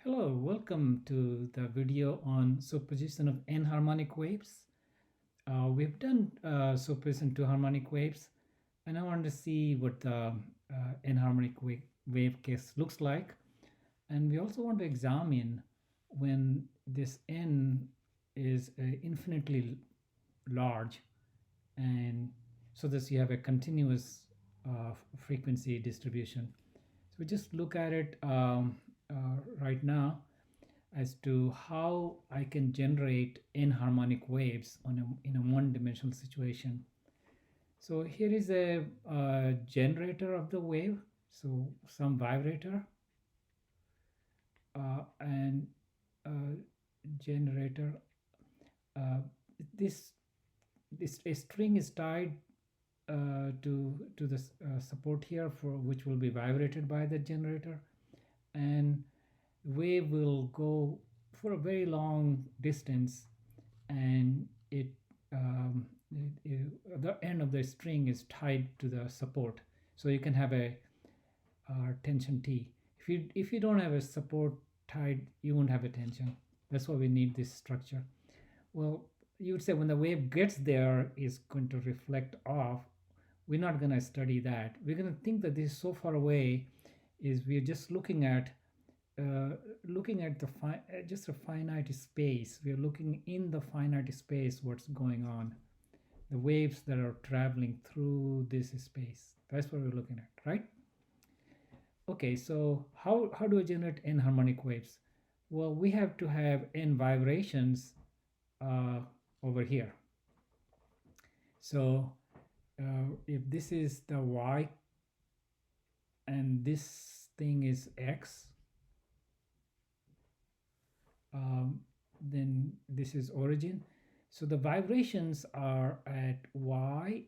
Hello, welcome to the video on superposition of N harmonic waves. We've done superposition to harmonic waves, and I want to see what the N harmonic wave case looks like. And we also want to examine when this N is infinitely large, and so that you have a continuous frequency distribution. So we just look at it right now as to how I can generate N-harmonic waves in a one-dimensional situation. So here is a generator of the wave, so some vibrator and generator. Uh, this this a string is tied to the support here, for which will be vibrated by the generator, and wave will go for a very long distance, and the end of the string is tied to the support, so you can have a tension T. If you don't have a support tied, you won't have a tension. That's why we need this structure. Well, you would say when the wave gets there, is going to reflect off. We're not going to study that. We're going to think that this is so far away, is we're just looking at the just a finite space. We are looking in the finite space what's going on, the waves that are traveling through this space. That's what we're looking at, right? Okay, so how do I generate N harmonic waves? Well, we have to have N vibrations over here. So if this is the Y and this thing is X, then this is origin. So the vibrations are at Y,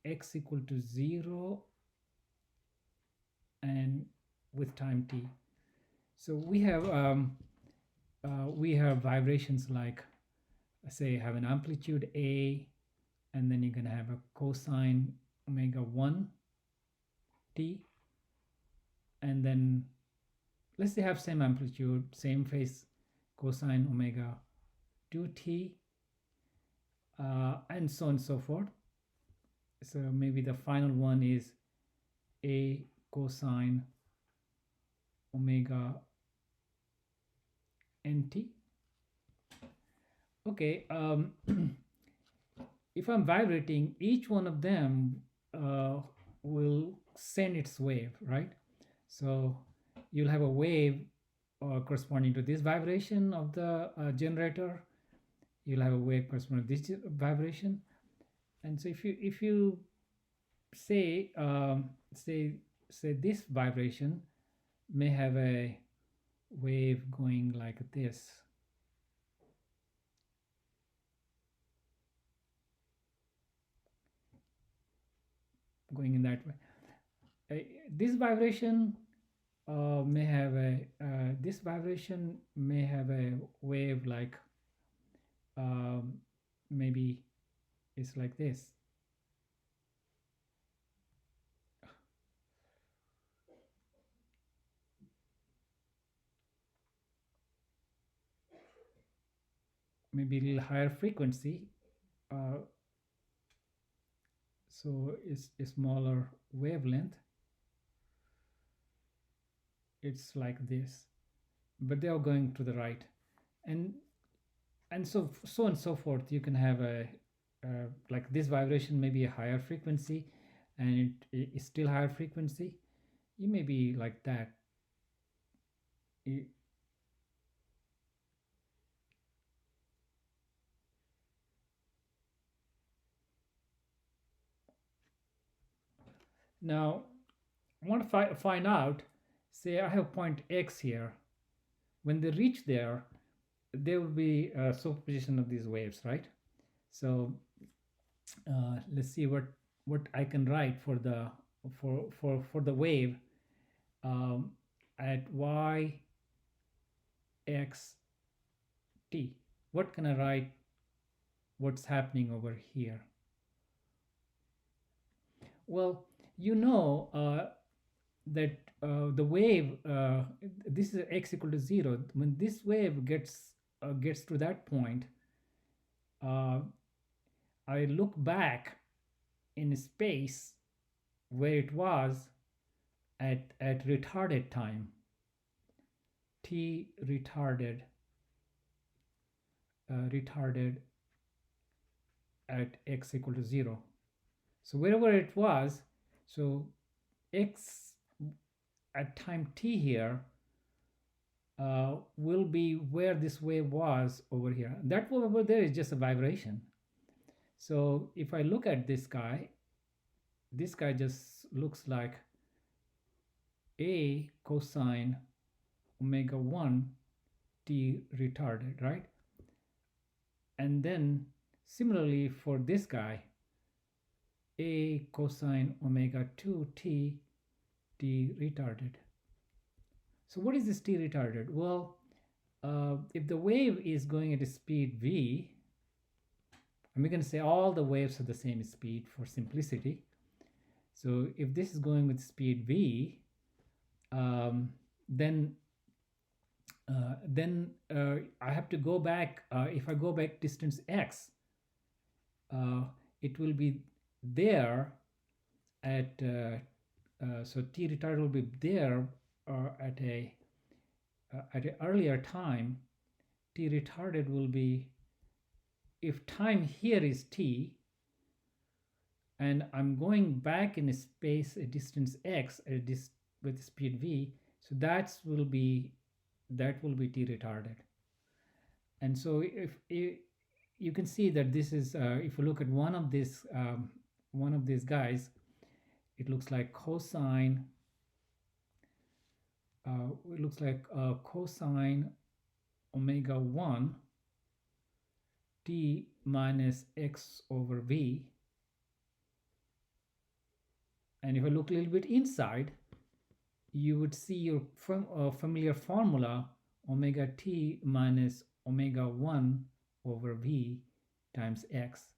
X equal to 0, and with time t. So we have vibrations like, say, have an amplitude A, and then you're going to have a cosine omega 1 t, and then let's say have same amplitude, same phase, cosine omega 2t, and so on and so forth. So maybe the final one is a cosine omega nt. Okay, if I'm vibrating, each one of them will send its wave, right? So you'll have a wave corresponding to this vibration of the generator. You'll have a wave corresponding to this vibration. And so if you say this vibration may have a wave going like this, going in that way. This vibration may have a this vibration may have a wave like maybe it's like this. Maybe a little higher frequency, so it's a smaller wavelength. It's like this, but they are going to the right, and so on and so forth. You can have a like this vibration may be a higher frequency, and it is still higher frequency. You may be like that. Now, I want to find out, say I have point X here. When they reach there will be a superposition of these waves, right? So let's see what I can write for the wave at Y, X, T. What can I write? What's happening over here? Well, that the wave, this is x equal to 0. When this wave gets to that point, uh, I look back in space where it was at retarded time, t retarded at x equal to 0. So wherever it was, so x at time t here will be where this wave was over here. That wave over there is just a vibration. So if I look at this guy just looks like a cosine omega 1 t retarded, right? And then similarly for this guy, a cosine omega 2 t retarded. So what is this t retarded? Well, if the wave is going at a speed v, and we're going to say all the waves are the same speed for simplicity. So if this is going with speed v, then I have to go back. If I go back distance x, it will be there at so t retarded will be there at a earlier time. T retarded will be, if time here is t, and I'm going back in a space a distance x with speed v, so that will be t retarded. And so if you can see that this is if you look at one of these guys, it looks like cosine. It looks like cosine omega 1 t minus x over v. And if I look a little bit inside, you would see your familiar formula, omega t minus omega 1 over v times x.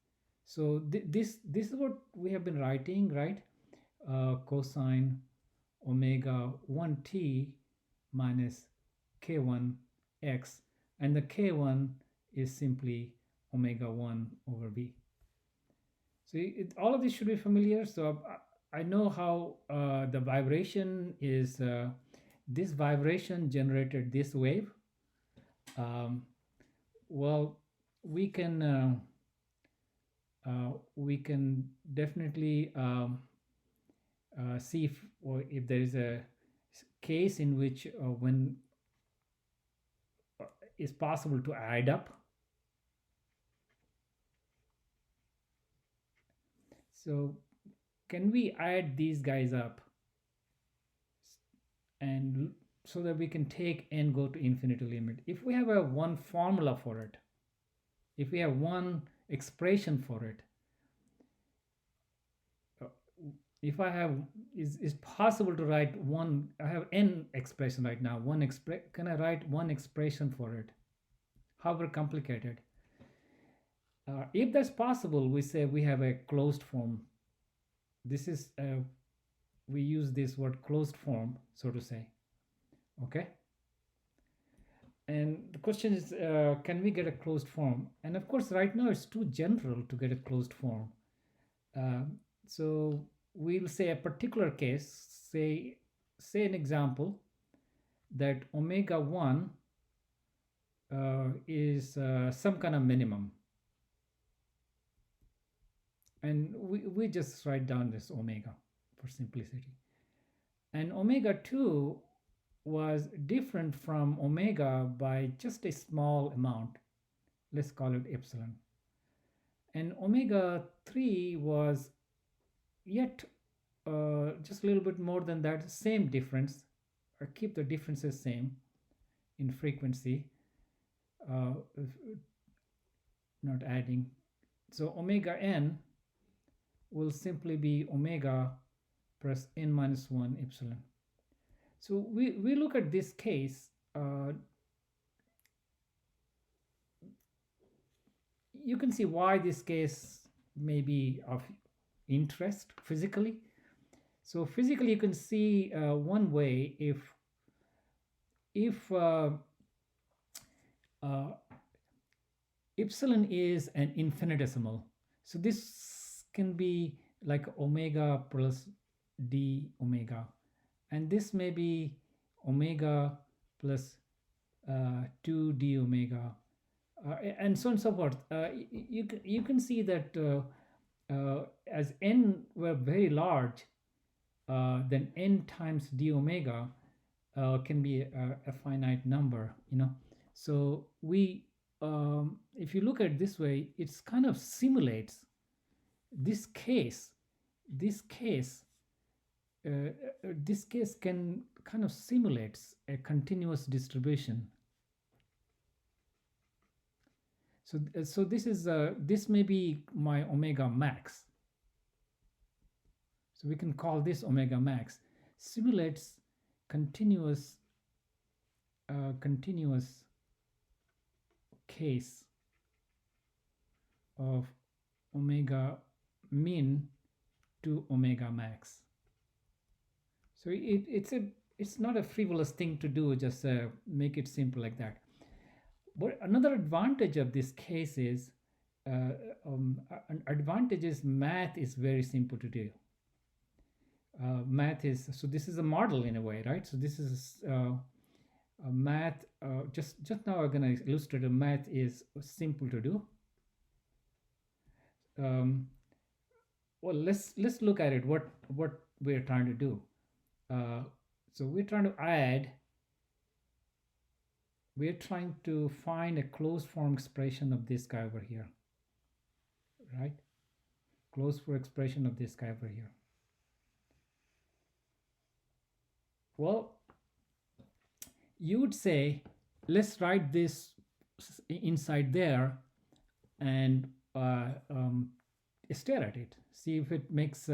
So this is what we have been writing, right? Cosine omega 1t minus k1 x, and the k1 is simply omega 1 over v. So all of this should be familiar. So I know how the vibration is, this vibration generated this wave. Well, we can definitely see if there is a case in which when it's possible to add up. So can we add these guys up, and so that we can take n go to infinity limit? If we have one formula for it, if we have one expression for it, if I have, is possible to write one, I have n expression right now, can I write one expression for it, however complicated? If that's possible, we say we have a closed form. This is we use this word closed form, so to say. Okay, and the question is, can we get a closed form? And of course right now it's too general to get a closed form. So we'll say a particular case, say an example that omega 1 is some kind of minimum, and we just write down this omega for simplicity. And omega 2 was different from omega by just a small amount. Let's call it epsilon. And omega 3 was yet just a little bit more than that, same difference. I keep the differences same in frequency, not adding. So omega n will simply be omega plus n minus 1 epsilon. So we look at this case. You can see why this case may be of interest physically. So physically, you can see one way if uh, epsilon is an infinitesimal. So this can be like omega plus d omega, and this may be omega plus 2 d omega, and so on and so forth. You can see that as n were very large, then n times d omega can be a finite number, you know. So we, if you look at it this way, it's kind of simulates this case. This case, this case can kind of simulates a continuous distribution. So this is this may be my omega max. So we can call this omega max. Simulates continuous continuous case of omega min to omega max. So it's not a frivolous thing to do, just make it simple like that. But another advantage of this case is an advantage is math is very simple to do. Math is, so this is a model in a way, right? So this is math. Just now I'm going to illustrate. Math is simple to do. Well, let's look at it. What we're trying to do. So we're trying to add. We're trying to find a closed form expression of this guy over here, right? Closed form expression of this guy over here. Well, you would say, let's write this inside there and stare at it. See if it makes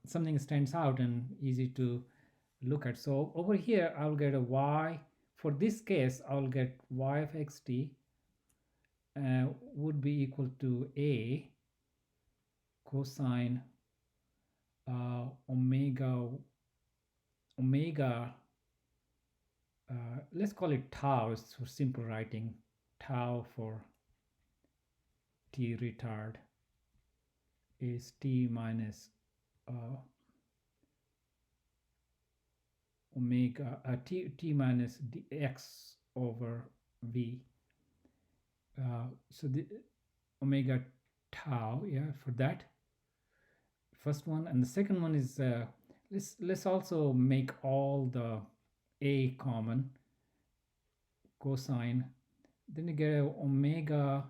something stands out and easy to look at. So over here, I'll get a y. For this case, I'll get y of xt would be equal to a cosine omega, let's call it tau for simple writing, tau for t retard is t minus omega t minus dx over v. So the omega tau, yeah, for that first one. And the second one is let's also make all the a common, cosine, then you get a omega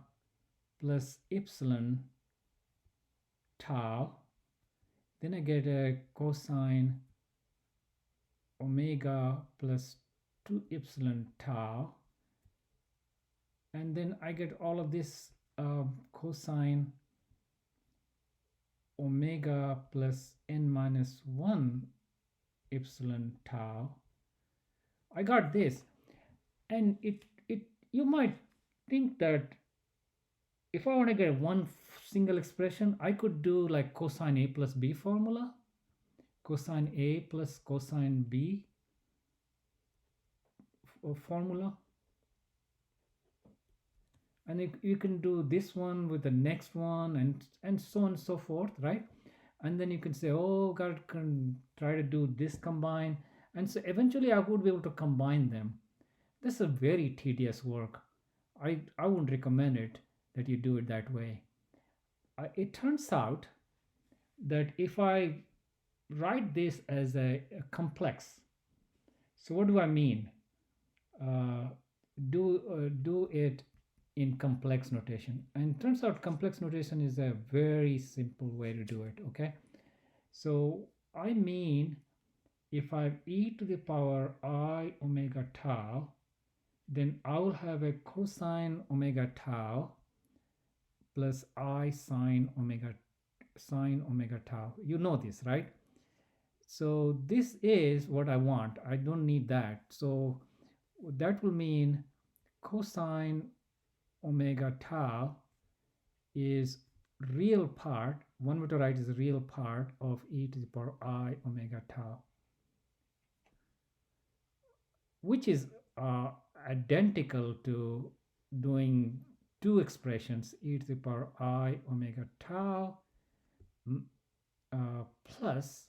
plus epsilon tau, then I get a cosine omega plus 2 epsilon tau, and then I get all of this cosine omega plus n minus 1 epsilon tau. I got this, and it you might think that if I want to get one single expression, I could do like cosine a plus b formula, cosine a plus cosine b formula, and you can do this one with the next one and so on and so forth, right? And then you can say, oh God, can try to do this combine, and so eventually I would be able to combine them. This is a very tedious work. I wouldn't recommend it that you do it that way. It turns out that if I write this as a complex, so what do I mean? Do it in complex notation, and turns out complex notation is a very simple way to do it. Okay, so I mean, if I have e to the power I omega tau, then I will have a cosine omega tau plus I sine omega tau. You know this, right? So this is what I want. I don't need that. So that will mean cosine omega tau is real part one way to write is the real part of e to the power I omega tau, which is identical to doing two expressions, e to the power I omega tau plus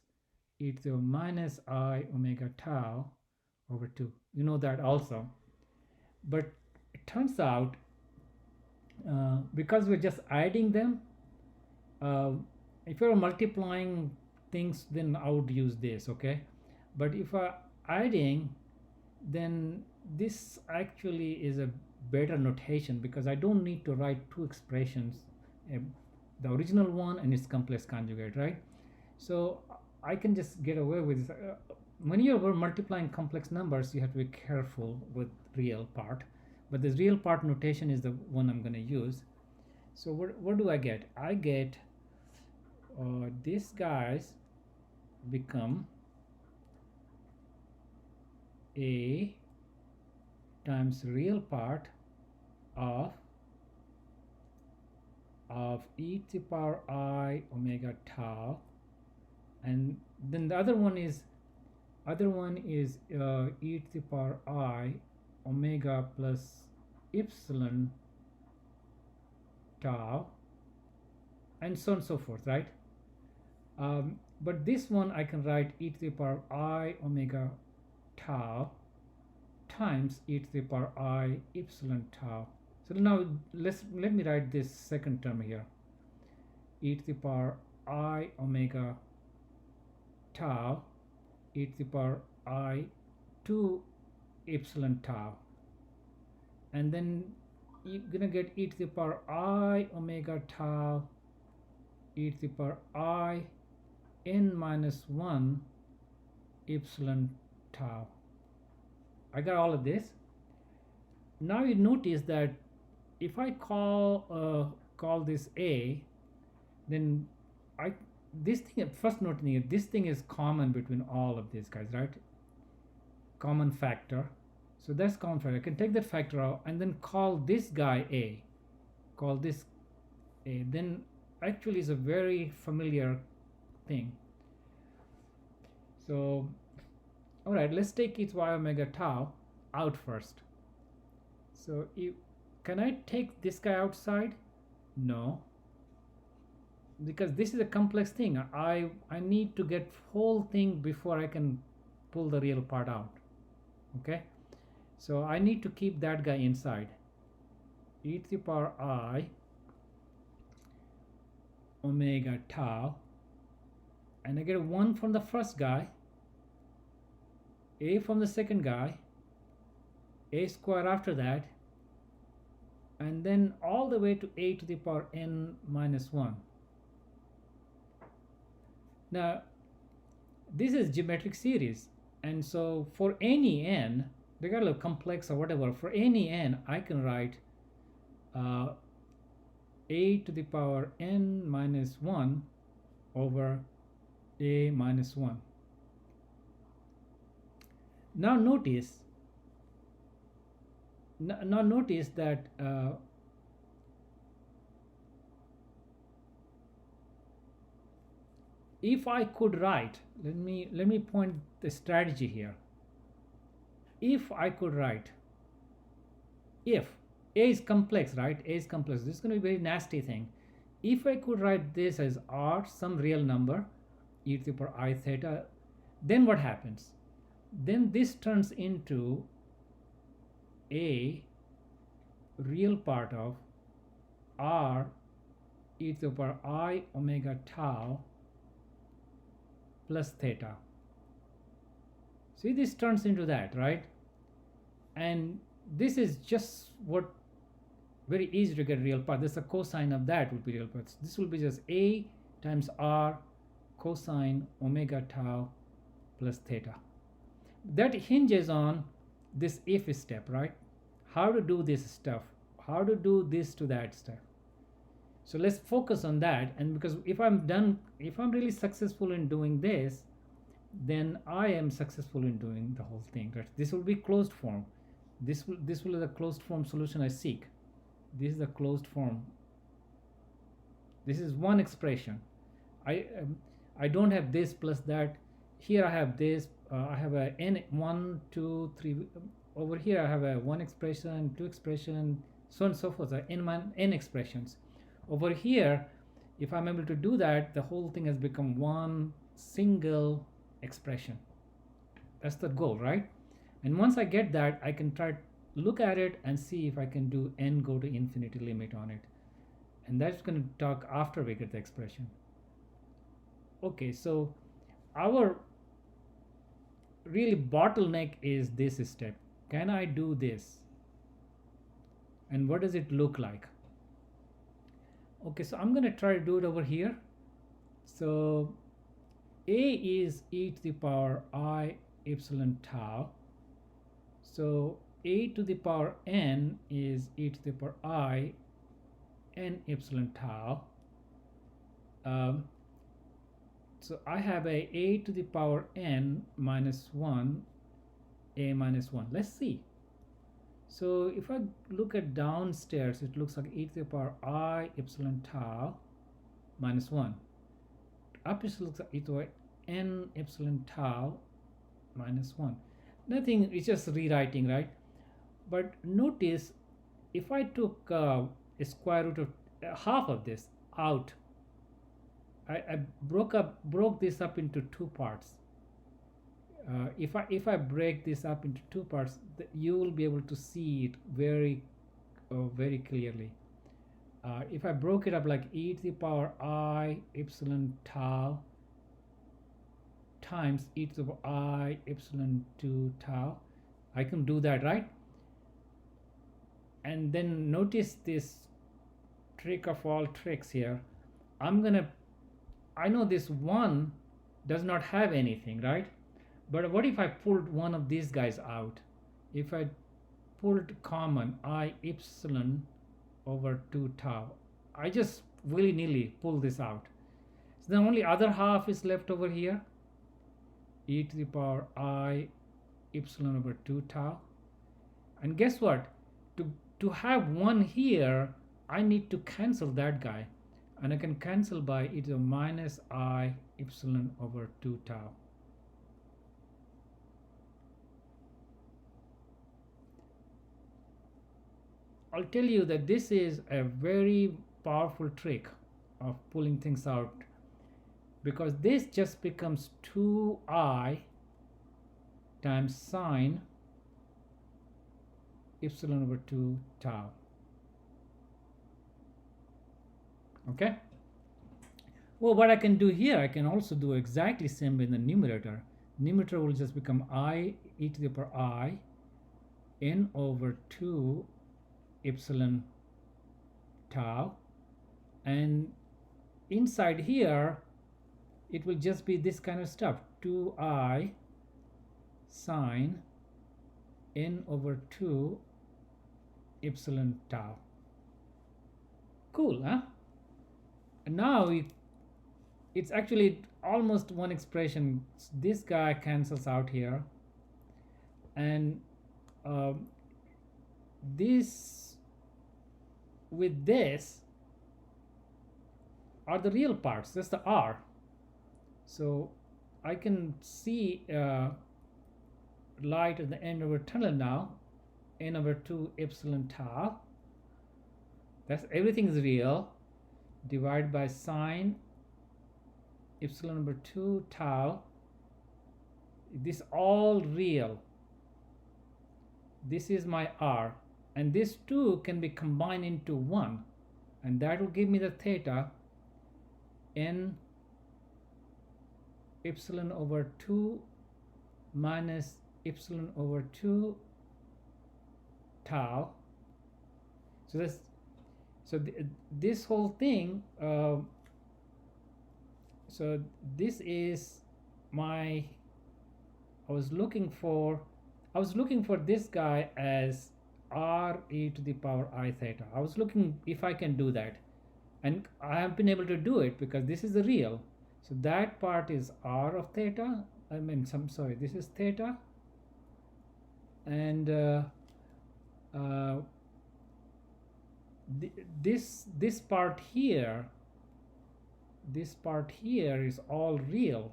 e to the minus I omega tau over 2. You know that also. But it turns out, because we're just adding them, if you're multiplying things, then I would use this, okay? But if I'm adding, then this actually is a better notation, because I don't need to write two expressions, the original one and its complex conjugate, right? So I can just get away with this. When you're multiplying complex numbers, you have to be careful with real part, but this real part notation is the one I'm going to use. So what do I get? I get these guys become a times real part of e to the power I omega tau, and then the other one is e to the power I omega plus epsilon tau, and so on and so forth, right? But this one I can write e to the power I omega tau times e to the power I epsilon tau. So now let me write this second term here, e to the power I omega tau e to the power I 2 epsilon tau, and then you're gonna get e to the power I omega tau e to the power I n minus 1 epsilon tau. I got all of this. Now you notice that if I call this A, then this thing, first noting this thing is common between all of these guys, right? Common factor. So that's common factor. I can take that factor out and then call this guy A. Call this A. Then actually is a very familiar thing. So, all right, let's take its y omega tau out first. So can I take this guy outside? No, because this is a complex thing. I need to get whole thing before I can pull the real part out. Okay, so I need to keep that guy inside. E to the power I omega tau, and I get a 1 from the first guy, a from the second guy, a square after that, and then all the way to a to the power n minus 1. Now this is geometric series, and so for any n, regardless of complex or whatever, for any n I can write a to the power n minus 1 over a minus 1. Now notice that if I could write, let me point the strategy here. If I could write, if a is complex, right? A is complex. This is going to be a very nasty thing. If I could write this as r, some real number, e to the power I theta, then what happens? Then this turns into a real part of r e to the power I omega tau plus theta. See, this turns into that, right? And this is just what very easy to get real part. This is a cosine of that would be real parts. This will be just a times r cosine omega tau plus theta. That hinges on this if step, right? How to do this stuff, how to do this to that stuff. So let's focus on that. And because if I'm really successful in doing this, then I am successful in doing the whole thing, right? This will be closed form. This will be the closed form solution I seek. This is the closed form. This is one expression. I don't have this plus that. Here I have this. I have a n 1 2 3. Over here I have a one expression, two expression, so on and so forth. N expressions. Over here, if I'm able to do that, the whole thing has become one single expression. That's the goal, right? And once I get that, I can try to look at it and see if I can do n go to infinity limit on it. And that's going to talk after we get the expression. Okay, so our really bottleneck is this step. Can I do this? And what does it look like? Okay, so I'm going to try to do it over here. So a is e to the power I epsilon tau. So a to the power n is e to the power I n epsilon tau. So I have a to the power n minus 1, a minus 1. Let's see. So if I look at downstairs, it looks like e to the power I epsilon tau minus 1. Upstairs looks like e to the power n epsilon tau minus 1. Nothing, it's just rewriting, right? But notice if I took a square root of half of this out, I broke this up into two parts. If I break this up into two parts, you will be able to see it very clearly. If I broke it up like e to the power I epsilon tau times e to the power I epsilon 2 tau, I can do that, right? And then notice this trick of all tricks here. I know this one does not have anything, right? But what if I pulled one of these guys out? If I pulled common I epsilon over 2 tau, I just willy-nilly pull this out. So the only other half is left over here, e to the power I epsilon over 2 tau. And guess what? To have one here, I need to cancel that guy. And I can cancel by e to the minus I epsilon over 2 tau. I'll tell you that this is a very powerful trick of pulling things out, because this just becomes 2I times sine epsilon over 2 tau. Okay. Well, what I can do here, I can also do exactly same in the numerator. Numerator will just become I e to the power I n over 2 epsilon tau, and inside here it will just be this kind of stuff, 2I sine n over 2 epsilon tau. Cool, huh? And now it's actually almost one expression. This guy cancels out here, and this with this are the real parts. That's the R. So I can see light at the end of a tunnel now, n over 2 epsilon tau. That's everything is real. Divide by sine epsilon over 2 tau. This all real. This is my R, and this 2 can be combined into 1, and that will give me the theta n epsilon over 2 minus epsilon over 2 tau. So that's this whole thing. So this is my. I was looking for this guy as r e to the power I theta. I was looking if I can do that, and I have been able to do it because this is the real. So that part is r of theta. This is theta, and this part here, this part here is all real.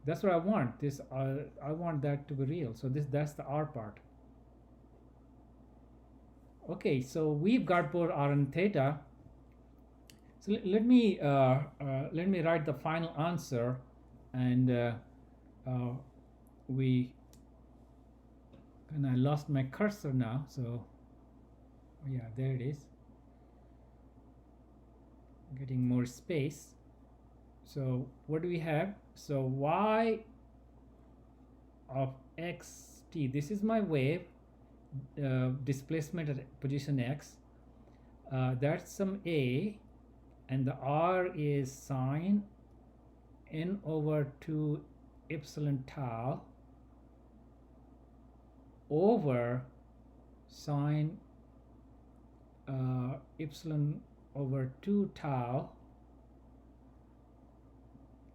That's what I want. This I want that to be real. So that's the R part. Okay, so we've got both R and theta. So let me write the final answer, and and I lost my cursor now. So yeah, there it is. Getting more space. So what do we have? So y of xt, this is my wave displacement at position x. That's some a, and the r is sine n over 2 epsilon tau over sine epsilon over 2 tau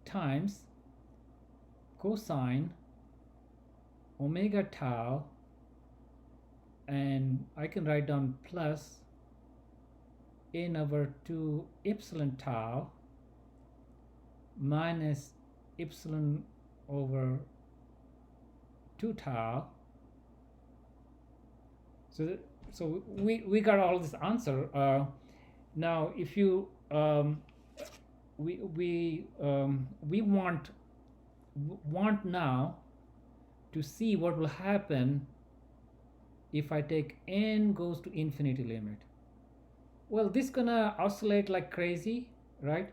times cosine omega tau, and I can write down plus n over 2 epsilon tau minus epsilon over 2 tau. So we got all this answer. Now if you we want now to see what will happen if I take n goes to infinity limit. Well, this gonna oscillate like crazy, right?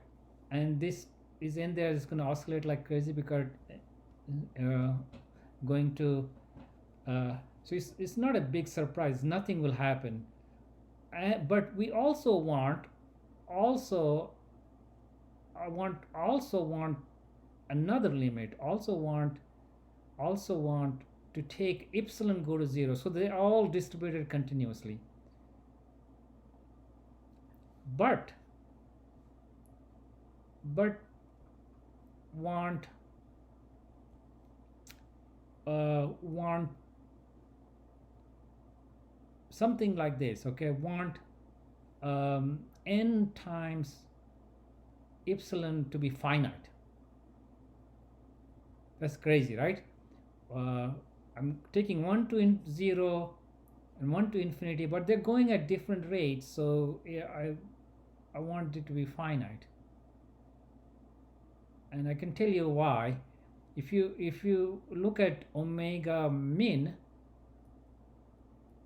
And this is in there, is gonna oscillate like crazy because going to so it's not a big surprise, nothing will happen. But we also want I also want another limit, also want to take epsilon go to 0, so they're all distributed continuously. But want something like this, okay? Want n times epsilon to be finite. That's crazy, right? I'm taking 1 to 0 and 1 to infinity, but they're going at different rates, so yeah, I want it to be finite. And I can tell you why. If you look at omega min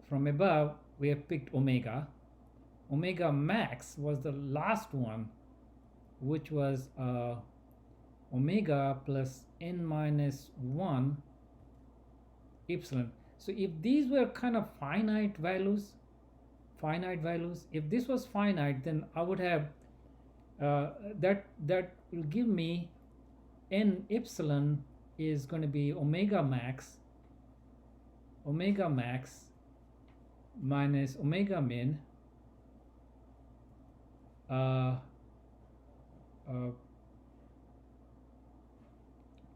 from above, we have picked omega. Omega max was the last one, which was omega plus n minus 1 epsilon. So if these were kind of finite values, if this was finite, then I would have that will give me n epsilon is going to be omega max minus omega min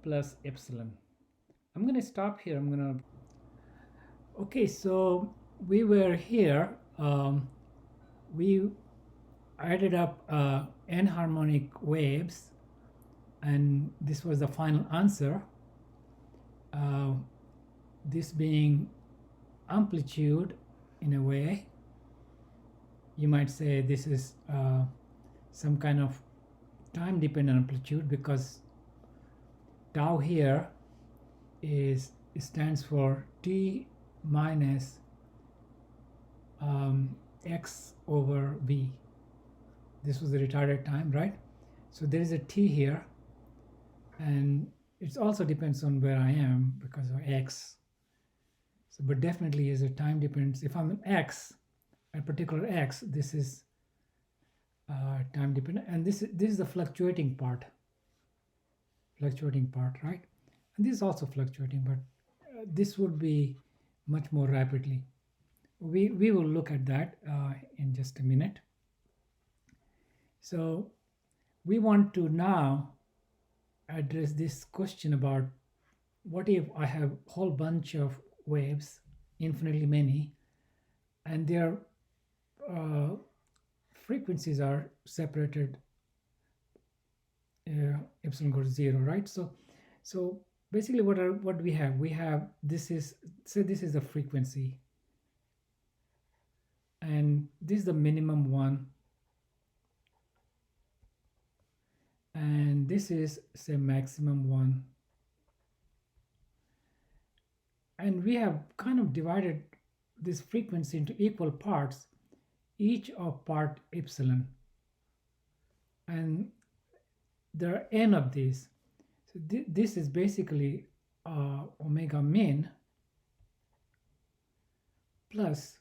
plus epsilon. I'm going to stop here. Okay, so we were here. We added up n harmonic waves, and this was the final answer. This being amplitude in a way. You might say this is some kind of time dependent amplitude, because tau here stands for t minus x over v. This was the retarded time, right? So there is a t here, and it also depends on where I am because of x. So, but definitely is a time dependence. If I'm an x, a particular x, this is time dependent, and this is the fluctuating part, right? And this is also fluctuating, but this would be much more rapidly. We will look at that in just a minute. So we want to now address this question about what if I have a whole bunch of waves, infinitely many, and their frequencies are separated epsilon goes to 0, right? So basically what we have, this is, say this is the frequency, and this is the minimum one, and this is, say, maximum one, and we have kind of divided this frequency into equal parts, each of part epsilon, and there are n of these. So this is basically omega min plus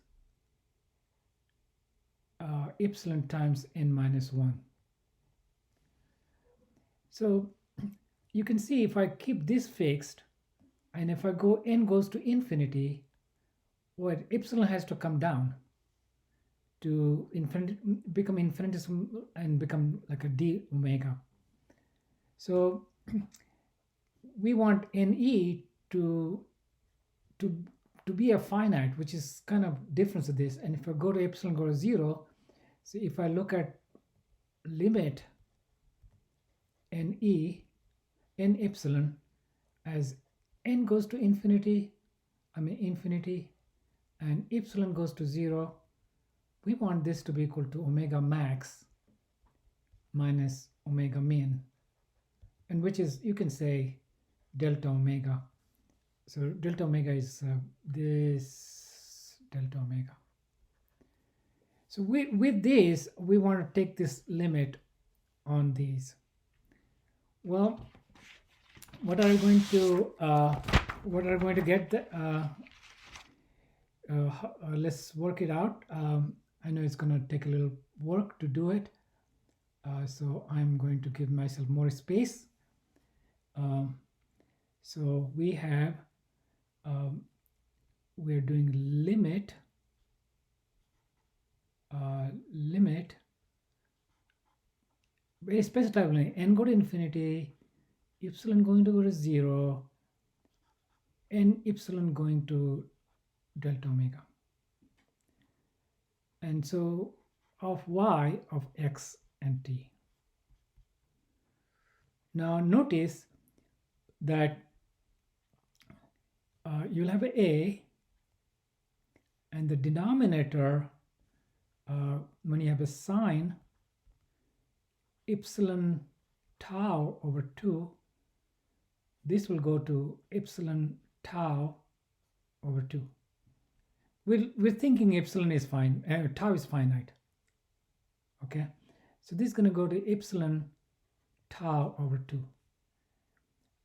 epsilon times n minus 1. So you can see if I keep this fixed, and if I go n goes to infinity, what epsilon has to come down to infinity, become infinitesimal and become like a d omega. So we want ne to be a finite, which is kind of difference of this. And if I go to epsilon goes to 0, so if I look at limit n epsilon as n goes to infinity, and epsilon goes to 0, we want this to be equal to omega max minus omega min, and which is, you can say, delta omega. So delta omega is this delta omega. So with this, we want to take this limit on these. Well, what are we going to get? Let's work it out. I know it's going to take a little work to do it, so I'm going to give myself more space. So we have, we're doing limit very specifically n go to infinity, epsilon going to go to 0, and epsilon going to delta omega, and so of y of x and t. Now notice that you'll have a, and the denominator, when you have a sign, epsilon tau over 2, this will go to epsilon tau over 2. We're thinking epsilon is fine, tau is finite. Okay, so this is going to go to epsilon tau over 2.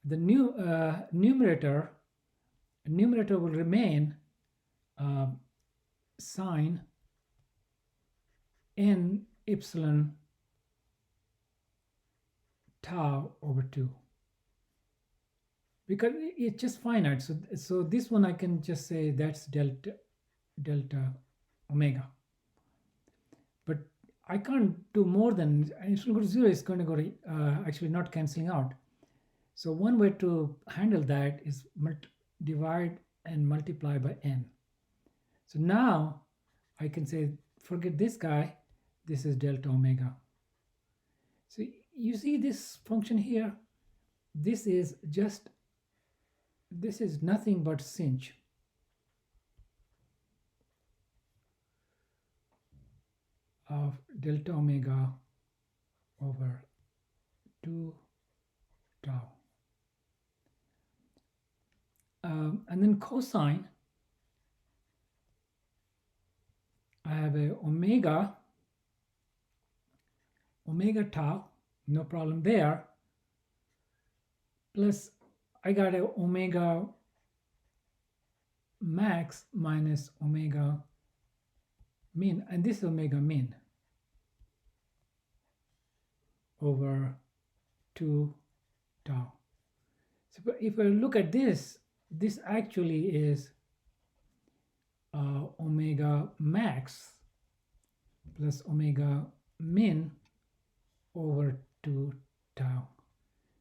The new numerator will remain sine n epsilon tau over 2, because it's just finite. So this one I can just say that's delta omega, but I can't do more than, it's going to go to 0, it's going to go to actually not cancelling out. So one way to handle that is divide and multiply by n. So now I can say, forget this guy, this is delta omega. So you see this function here, this is nothing but sinh of delta omega over 2 tau. And then cosine, I have a omega tau, no problem there, plus I got a omega max minus omega min, and this is omega min over 2 tau. So if I look at this, this actually is omega max plus omega min over 2 tau.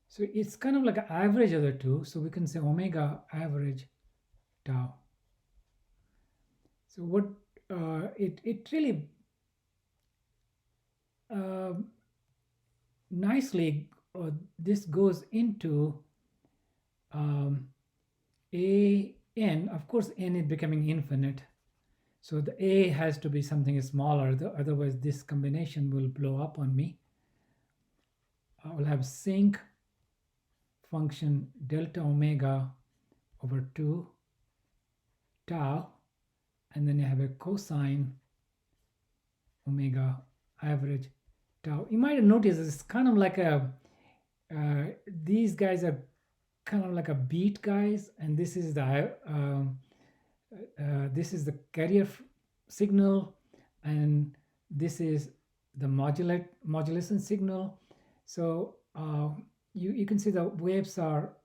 So it's kind of like an average of the two, so we can say omega average tau. So what it really nicely this goes into um, a n. Of course, n is becoming infinite, so the a has to be something smaller. Otherwise, this combination will blow up on me. I will have sinc function delta omega over 2 tau, and then you have a cosine omega average tau. You might have noticed it's kind of like a these guys are kind of like a beat guys, and this is the carrier signal, and this is the modulation signal. So you can see the waves are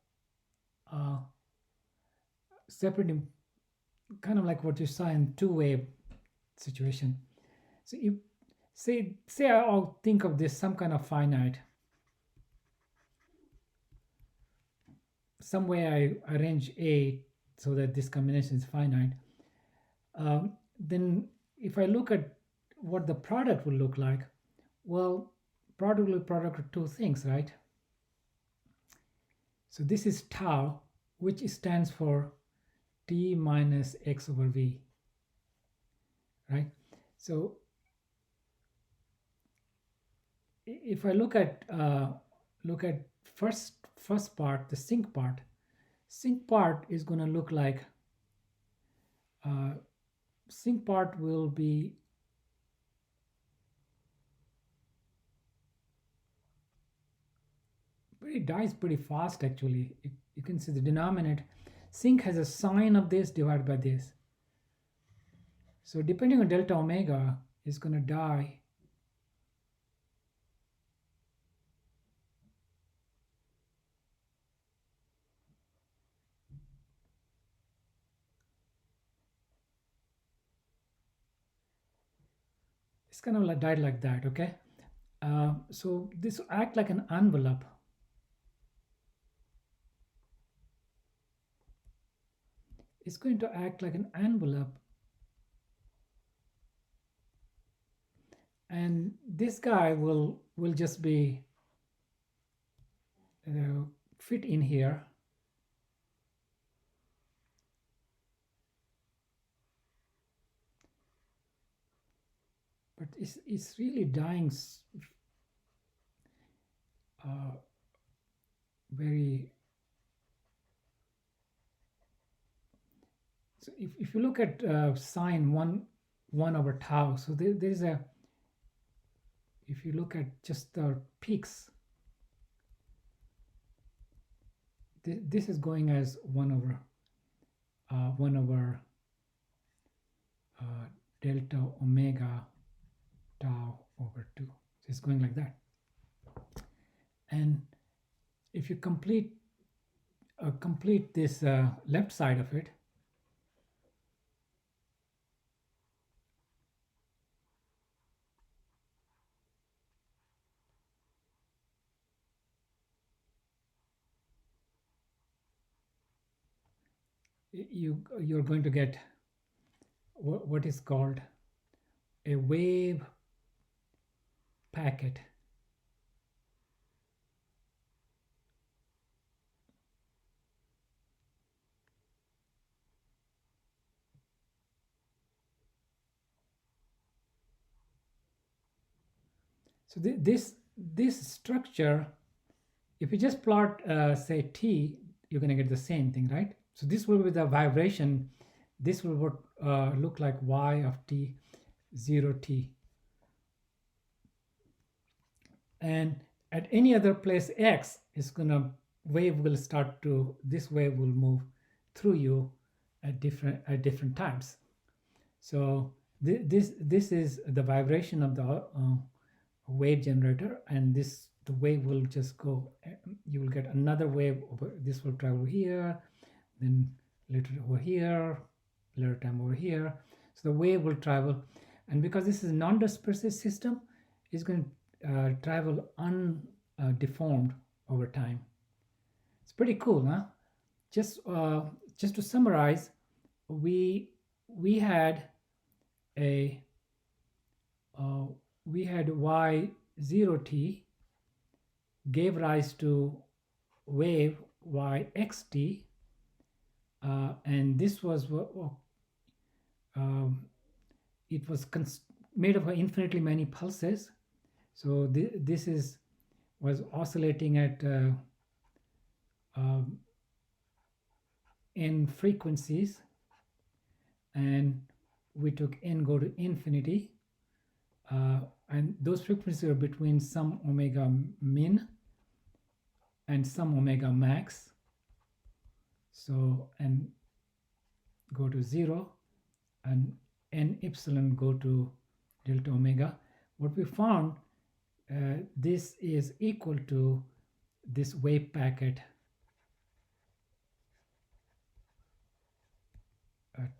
separating, kind of like what you saw in two-wave situation. So you say I'll think of this some kind of finite. Some way I arrange A so that this combination is finite. Then if I look at what the product will look like, well, product will be product of two things, right? So this is tau, which stands for t minus x over v, right? So if I look at first part, the sinc part is going to look like sinc part will be it dies pretty fast actually. You can see the denominator. Sinc has a sine of this divided by this. So depending on delta omega, is going to die it's kind of like died like that, okay? So this will act like an envelope. It's going to act like an envelope, and this guy will just be fit in here. But it's really dying very. So if you look at sine 1 over tau, so there's a, if you look at just the peaks, this is going as 1 over delta omega tau over 2. So it's going like that. And if you complete this left side of it, you're going to get what is called a wave packet. So this structure, if you just plot say t, you're going to get the same thing, right? So this will be the vibration. This will look like y of t, 0t. And at any other place x, wave will start to, this wave will move through you at different times. So this is the vibration of the wave generator, and the wave will just go. You will get another wave over. This will travel here, then later over here, later time over here. So the wave will travel, and because this is a non-dispersive system, it's going to travel undeformed over time. It's pretty cool, huh? Just to summarize, we had y 0t gave rise to wave yxt, and this was it was made of infinitely many pulses. So this was oscillating at n frequencies, and we took n go to infinity, and those frequencies are between some omega min and some omega max. So and go to 0 and n epsilon go to delta omega. What we found, this is equal to this wave packet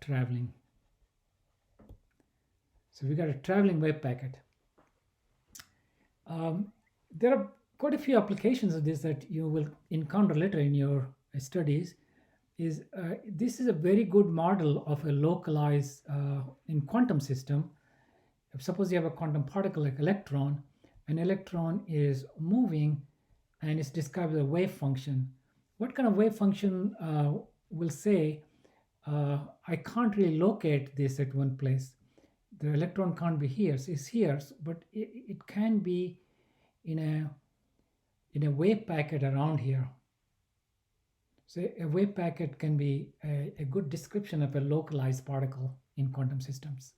traveling. So we got a traveling wave packet. There are quite a few applications of this that you will encounter later in your studies. This is a very good model of a localized in quantum system. Suppose you have a quantum particle like electron. An electron is moving and it's described as a wave function. What kind of wave function will say, I can't really locate this at one place. The electron can't be here. So it's here, but it can be in a wave packet around here. So a wave packet can be a good description of a localized particle in quantum systems.